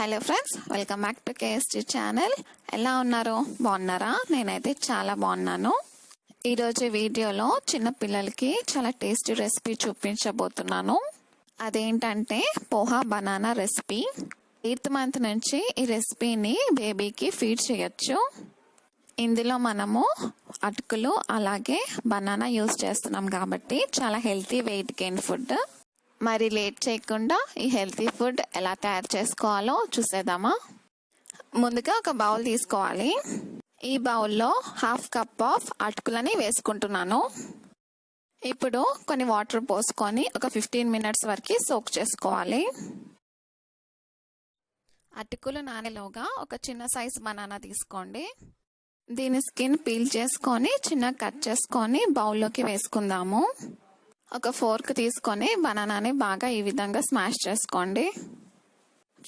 Hello friends, welcome back to KST channel. ఎలా ఉన్నారు? బాగున్నారా? నేనైతే చాలా బాగున్నాను. ఈరోజు వీడియోలో చిన్న పిల్లలకి చాలా టేస్టీ రెసిపీ చూపించబోతున్నాను. అదేంటంటే poha banana recipe. 8th month నుంచి ఈ రెసిపీని బేబీకి ఫీడ్ చేయొచ్చు. ఇందులో మనము అటుకులు అలాగే బనానా యూస్ చేస్తున్నాం కాబట్టి చాలా హెల్తీ వెయిట్ గెయిన్ ఫుడ్. మరి లేట్ చేయకుండా ఈ హెల్తీ ఫుడ్ ఎలా తయారు చేసుకోవాలో చూసేద్దామా. ముందుగా ఒక బౌల్ తీసుకోవాలి. ఈ బౌల్లో 1/2 కప్ ఆఫ్ అటుకులని వేసుకుంటున్నాను. ఇప్పుడు కొన్ని వాటర్ పోసుకొని ఒక 15 మినిట్స్ వరకు సోక్ చేసుకోవాలి. అటుకులు నానేలోగా ఒక చిన్న సైజ్ బనానా తీసుకోండి. దీని స్కిన్ పీల్ చేసుకొని చిన్న కట్ చేసుకొని బౌల్లోకి వేసుకుందాము. ఒక ఫోర్క్ తీసుకొని బనానాని బాగా ఈ విధంగా స్మాష్ చేసుకోండి.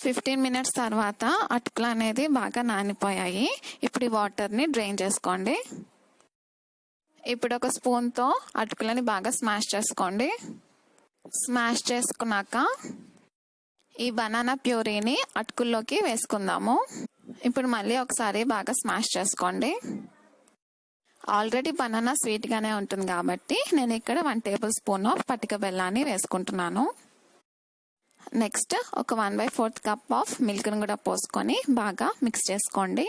15 మినిట్స్ తర్వాత అటుకులు అనేది బాగా నానిపోయాయి. ఇప్పుడు ఈ వాటర్ని డ్రైన్ చేసుకోండి. ఇప్పుడు ఒక స్పూన్తో అటుకులని బాగా స్మాష్ చేసుకోండి. స్మాష్ చేసుకున్నాక ఈ బనానా ప్యూరీని అటుకుల్లోకి వేసుకుందాము. ఇప్పుడు మళ్ళీ ఒకసారి బాగా స్మాష్ చేసుకోండి. ఆల్రెడీ బనానా స్వీట్గానే ఉంటుంది కాబట్టి నేను ఇక్కడ 1 టేబుల్ స్పూన్ ఆఫ్ పటిక బెల్లాన్ని వేసుకుంటున్నాను. నెక్స్ట్ ఒక 1/4 కప్ ఆఫ్ మిల్క్ని కూడా పోసుకొని బాగా మిక్స్ చేసుకోండి.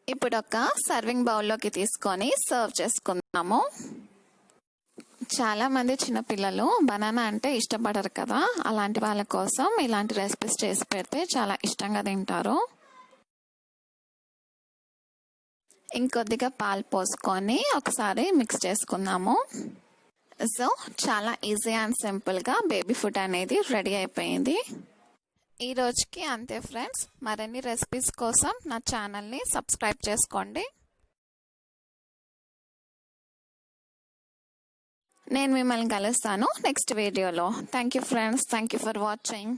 ఇప్పుడు ఒక సర్వింగ్ బౌల్లోకి తీసుకొని సర్వ్ చేసుకుందాము. చాలా మంది చిన్నపిల్లలు బనానా అంటే ఇష్టపడరు కదా. అలాంటి వాళ్ళ కోసం ఇలాంటి రెసిపీస్ చేసి పెడితే చాలా ఇష్టంగా తింటారు. ఇంకొద్దిగా పాలు పోసుకొని ఒకసారి మిక్స్ చేసుకుందాము. సో చాలా ఈజీ అండ్ సింపుల్గా బేబీ ఫుడ్ అనేది రెడీ అయిపోయింది. ఈ రోజుకి అంతే ఫ్రెండ్స్. మరిన్ని రెసిపీస్ కోసం నా ఛానల్ని సబ్స్క్రైబ్ చేసుకోండి. నేను మిమ్మల్ని కలుస్తాను నెక్స్ట్ వీడియోలో. Thank you friends. Thank you for watching.